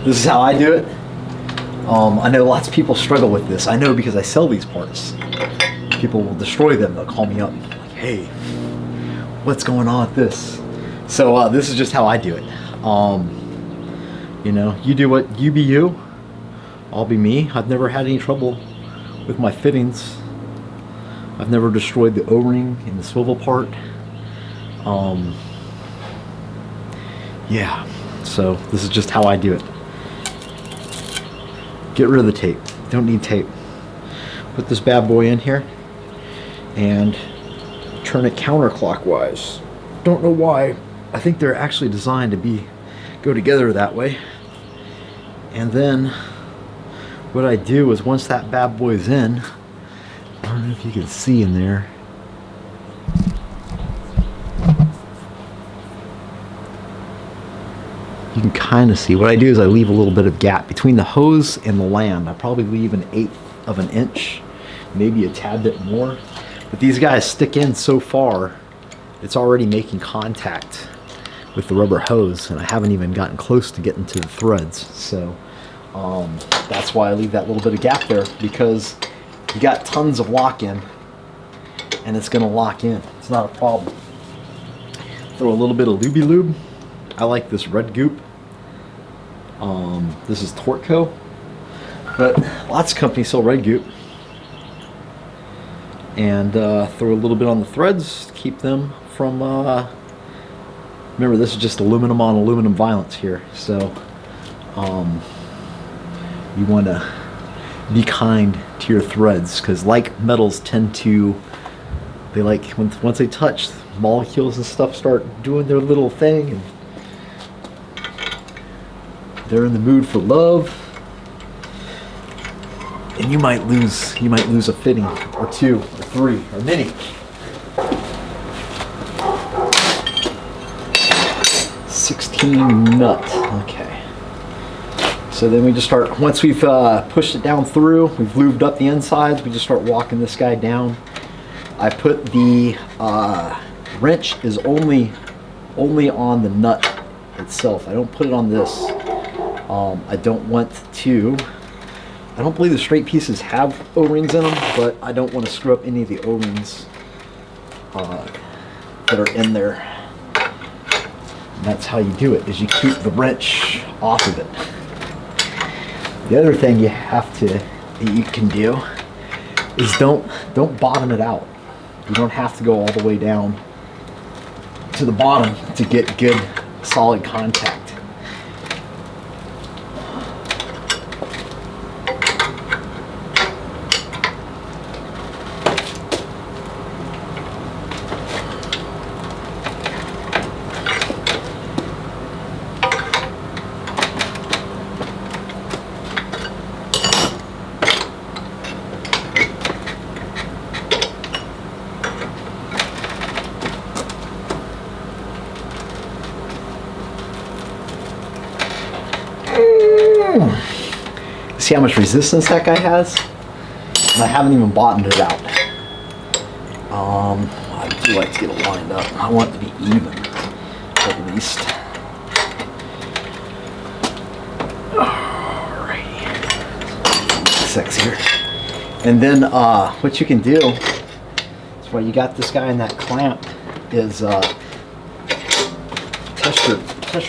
This is how I do it. I know lots of people struggle with this. I know because I sell these parts. People will destroy them. They'll call me up like, hey, what's going on with this? So this is just how I do it. You know, you do what you be you. I'll be me. I've never had any trouble with my fittings. I've never destroyed the O-ring in the swivel part. Yeah, so this is just how I do it. Get rid of the tape. Don't need tape. Put this bad boy in here and turn it counterclockwise. Don't know why. I think they're actually designed to go together that way. And then what I do is once that bad boy's in, I don't know if you can see in there. You can kind of see. What I do is I leave a little bit of gap between the hose and the land. I probably leave 1/8 of an inch, maybe a tad bit more. But these guys stick in so far, it's already making contact with the rubber hose, and I haven't even gotten close to getting to the threads. So that's why I leave that little bit of gap there, because you got tons of lock-in, and it's going to lock in. It's not a problem. Throw a little bit of looby lube. I like this red goop. This is Torco, but lots of companies sell red goop. And throw a little bit on the threads to keep them from, remember this is just aluminum on aluminum violence here, so you want to be kind to your threads, because like metals tend to, they like, once they touch, molecules and stuff start doing their little thing, and they're in the mood for love, and you might lose a fitting or two or three or many. $16 nut. Okay. So then we just start, once we've pushed it down through, we've lubed up the insides, we just start walking this guy down. I put the wrench is only on the nut itself. I don't put it on this. I don't believe the straight pieces have O-rings in them, but I don't want to screw up any of the O-rings that are in there. And that's how you do it, is you keep the wrench off of it. The other thing you can do is don't bottom it out. You don't have to go all the way down to the bottom to get good solid contact. See how much resistance that guy has? And I haven't even bottomed it out. I do like to get it lined up. I want it to be even, at least. Alrighty. Sexier. And then what you can do is, while you got this guy in that clamp, is test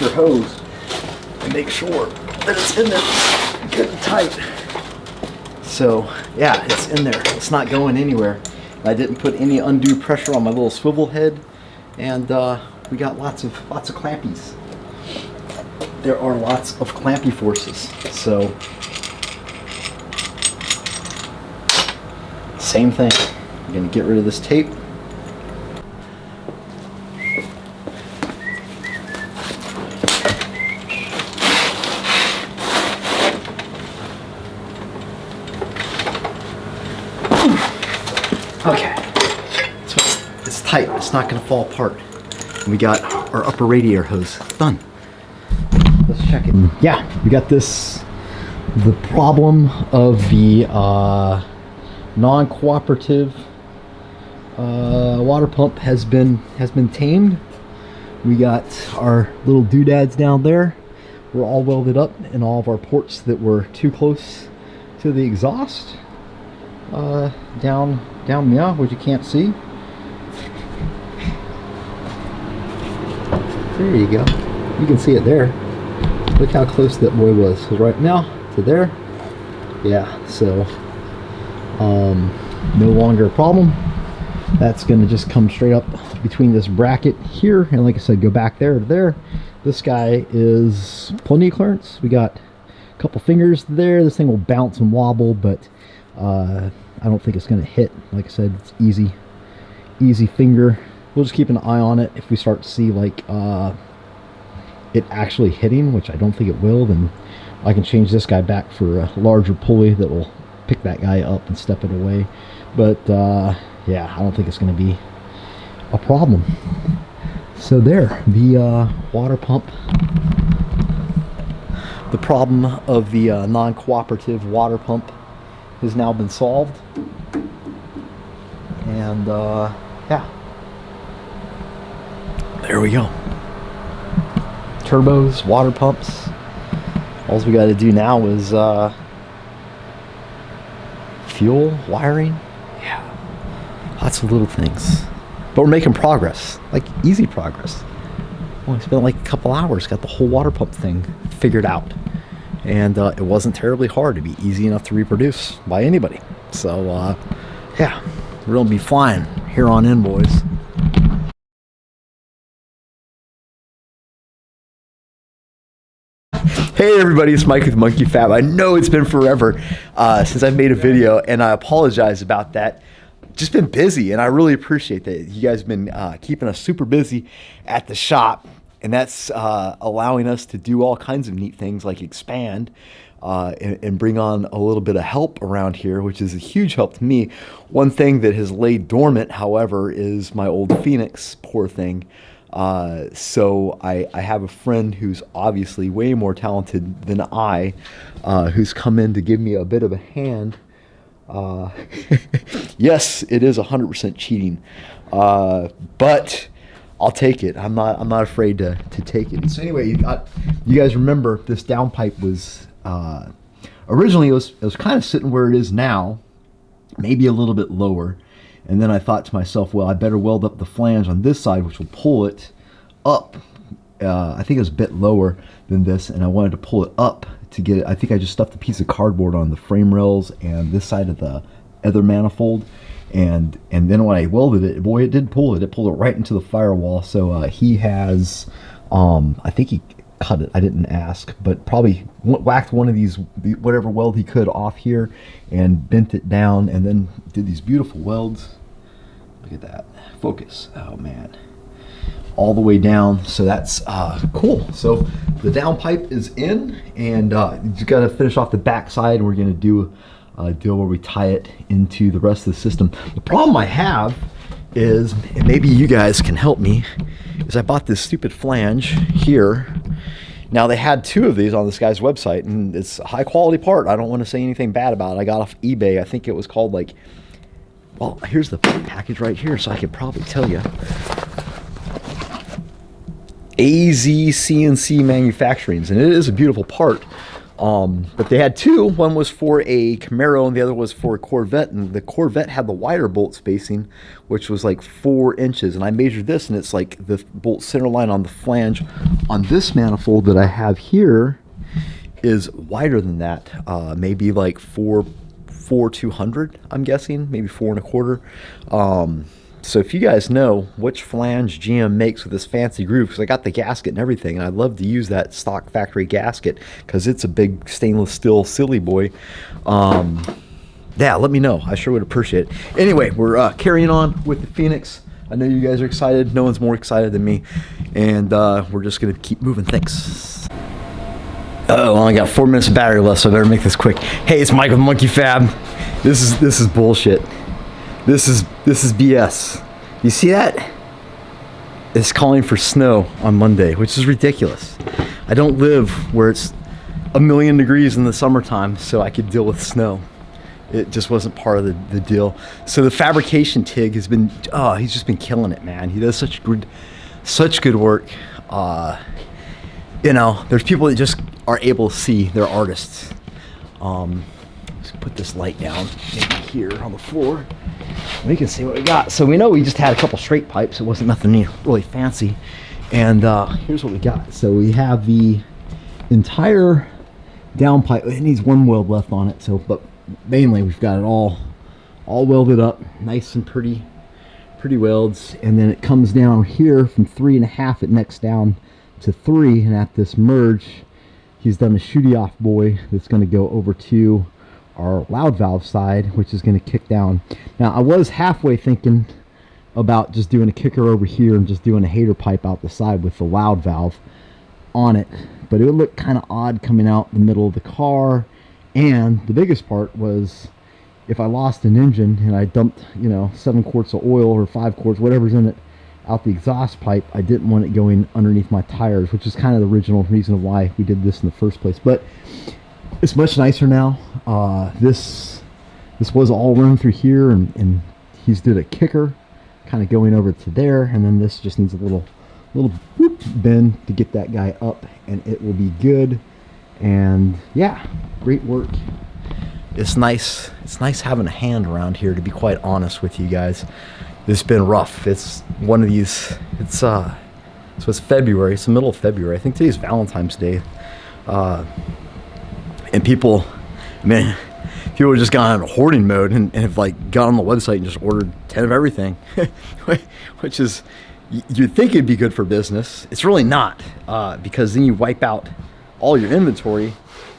your hose and make sure that it's in there good and tight. So yeah, it's in there. It's not going anywhere. I didn't put any undue pressure on my little swivel head, and we got lots of clampies. There are lots of clampy forces. So same thing. I'm gonna get rid of this tape. Okay, so it's tight, it's not going to fall apart. We got our upper radiator hose done. Let's check it. Yeah, we got this, the problem of the non-cooperative water pump has been tamed. We got our little doodads down there. were all welded up, and all of our ports that were too close to the exhaust down yeah, which you can't see. There you go. You can see it there. Look how close that boy was. So right now to there. Yeah, so no longer a problem. That's going to just come straight up between this bracket here, and like I said, go back there to there. This guy is plenty of clearance. We got a couple fingers there. This thing will bounce and wobble, but I don't think it's going to hit. Like I said, it's easy finger. We'll just keep an eye on it. If we start to see like it actually hitting, which I don't think it will, then I can change this guy back for a larger pulley that will pick that guy up and step it away. But yeah, I don't think it's going to be a problem. So there, the water pump, the problem of the non-cooperative water pump has now been solved. And yeah, there we go. Turbos, water pumps. All we got to do now is fuel, wiring. Yeah, lots of little things. But we're making progress, like easy progress. Only spent like a couple hours, got the whole water pump thing figured out. And it wasn't terribly hard. It'd be easy enough to reproduce by anybody. So yeah, we're gonna be flying here on in, boys. Hey everybody, it's Mike with Monkey Fab. I know it's been forever since I've made a video, and I apologize about that. Just been busy, and I really appreciate that. You guys have been keeping us super busy at the shop, and that's allowing us to do all kinds of neat things like expand and bring on a little bit of help around here, which is a huge help to me. One thing that has laid dormant, however, is my old Phoenix, poor thing. So I have a friend who's obviously way more talented than I, who's come in to give me a bit of a hand. Yes, it is 100% cheating, but I'll take it. I'm not afraid to take it. So anyway, you guys remember this downpipe was originally it was kind of sitting where it is now, maybe a little bit lower. And then I thought to myself, well, I better weld up the flange on this side, which will pull it up. I think it was a bit lower than this, and I wanted to pull it up to get it. I think I just stuffed a piece of cardboard on the frame rails and this side of the other manifold. And then when I welded it, boy, it did pull it. It pulled it right into the firewall. So he has, I think he cut it. I didn't ask, but probably whacked one of these, whatever weld he could off here, and bent it down, and then did these beautiful welds. Look at that. Focus. Oh man. All the way down. So that's cool. So the downpipe is in, and you just got to finish off the back side. We're going to do a deal where we tie it into the rest of the system. The problem I have is, and maybe you guys can help me, is I bought this stupid flange here. Now they had two of these on this guy's website, and it's a high quality part. I don't want to say anything bad about it. I got off eBay. I think it was called like, well, here's the package right here, so I could probably tell you. AZ CNC Manufacturings, and it is a beautiful part. But they had two. One was for a Camaro and the other was for a Corvette, and the Corvette had the wider bolt spacing, which was like 4 inches, and I measured this, and it's like the bolt center line on the flange on this manifold that I have here is wider than that, maybe like 4/200, I'm guessing, maybe 4 1/4. So if you guys know which flange GM makes with this fancy groove, because I got the gasket and everything, and I'd love to use that stock factory gasket because it's a big stainless steel silly boy. Yeah, let me know. I sure would appreciate it. Anyway, we're carrying on with the Phoenix. I know you guys are excited. No one's more excited than me. And we're just going to keep moving. Thanks. Oh, I only got 4 minutes of battery left, so I better make this quick. Hey, it's Mike with Monkey Fab. This is bullshit. This is BS. You see that? It's calling for snow on Monday, which is ridiculous. I don't live where it's 1,000,000 degrees in the summertime, so I could deal with snow. It just wasn't part of the deal. So the fabrication TIG has been, he's just been killing it, man. He does such good work. You know, there's people that just are able to see their artists. Let's put this light down maybe here on the floor. We can see what we got. So we know we just had a couple straight pipes. It wasn't nothing really fancy. And here's what we got. So we have the entire downpipe. It needs one weld left on it. So, but mainly we've got it all welded up, nice and pretty welds. And then it comes down here from 3.5. It necks down to 3. And at this merge, he's done a shooty off buoy that's going to go over to our loud valve side, which is going to kick down. Now I was halfway thinking about just doing a kicker over here and just doing a hater pipe out the side with the loud valve on it, but it would look kind of odd coming out the middle of the car. And the biggest part was, if I lost an engine and I dumped, you know, 7 quarts of oil or 5 quarts, whatever's in it, out the exhaust pipe, I didn't want it going underneath my tires, which is kind of the original reason why we did this in the first place. But it's much nicer now. This was all run through here, and he's did a kicker kind of going over to there, and then this just needs a little whoop bend to get that guy up, and it will be good. And yeah, great work. It's nice having a hand around here, to be quite honest with you guys. It's been rough. It's one of these, so it's February, it's the middle of February. I think today's Valentine's Day. And people have just gone in hoarding mode and have like got on the website and just ordered 10 of everything, which is, you'd think it'd be good for business. It's really not, because then you wipe out all your inventory.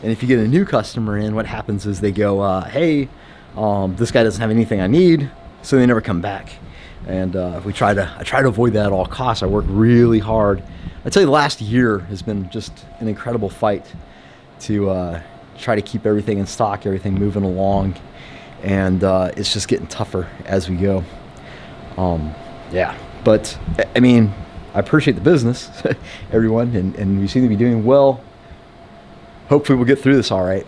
And if you get a new customer in, what happens is they go, hey, this guy doesn't have anything I need, so they never come back. And I try to avoid that at all costs. I work really hard. I tell you, the last year has been just an incredible fight to try to keep everything in stock, everything moving along, and it's just getting tougher as we go. Yeah, but I mean, I appreciate the business, everyone, and we seem to be doing well. Hopefully we'll get through this all right.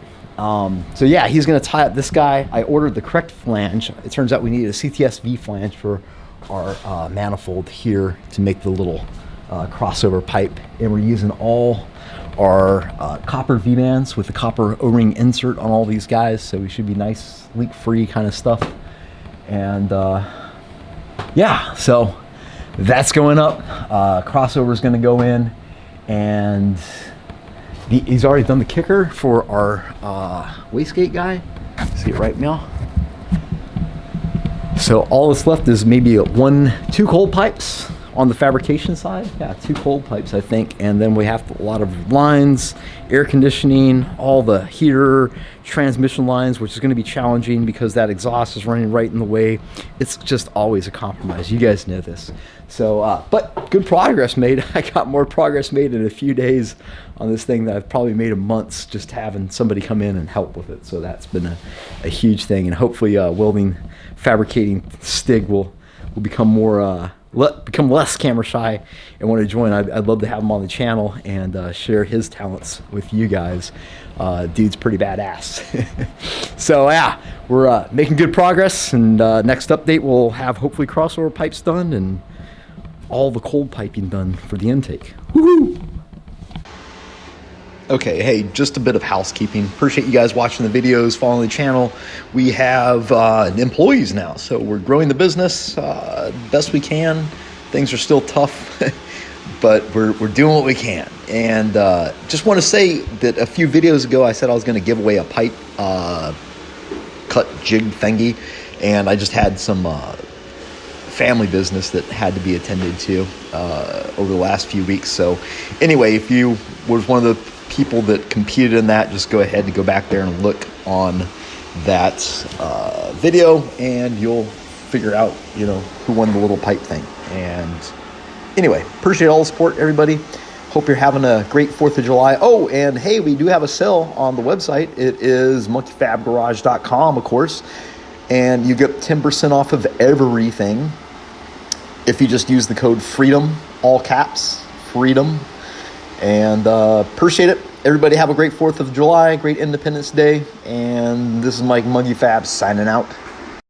So yeah, he's going to tie up this guy. I ordered the correct flange. It turns out we needed a CTS-V flange for our manifold here to make the little crossover pipe, and we're using all our copper V-bands with the copper O-ring insert on all these guys, so we should be nice, leak-free kind of stuff. And yeah, so that's going up. Crossover is going to go in, and he's already done the kicker for our wastegate guy. See it right now. So all that's left is maybe 2 cold pipes on the fabrication side. Yeah, 2 cold pipes, I think. And then we have a lot of lines, air conditioning, all the heater, transmission lines, which is going to be challenging because that exhaust is running right in the way. It's just always a compromise. You guys know this. So, but good progress made. I got more progress made in a few days on this thing that I've probably made in months, just having somebody come in and help with it. So that's been a huge thing. And hopefully welding, fabricating Stig will become more... become less camera shy and want to join. I'd love to have him on the channel and share his talents with you guys. Dude's pretty badass. So yeah, we're making good progress, and next update we'll have hopefully crossover pipes done and all the cold piping done for the intake. Woohoo! Okay, hey, just a bit of housekeeping. Appreciate you guys watching the videos, following the channel. We have employees now, so we're growing the business best we can. Things are still tough, but we're doing what we can. And just want to say that a few videos ago, I said I was going to give away a pipe cut jig thingy, and I just had some family business that had to be attended to over the last few weeks. So anyway, if you was one of the people that competed in that, just go ahead and go back there and look on that video, and you'll figure out, you know, who won the little pipe thing. And anyway, appreciate all the support, everybody. Hope you're having a great 4th of July. Oh, and hey, we do have a sale on the website. It is monkeyfabgarage.com, of course, and you get 10% off of everything if you just use the code FREEDOM, all caps, FREEDOM. And appreciate it. Everybody have a great 4th of July, great Independence Day. And this is Mike Monkey Fab signing out.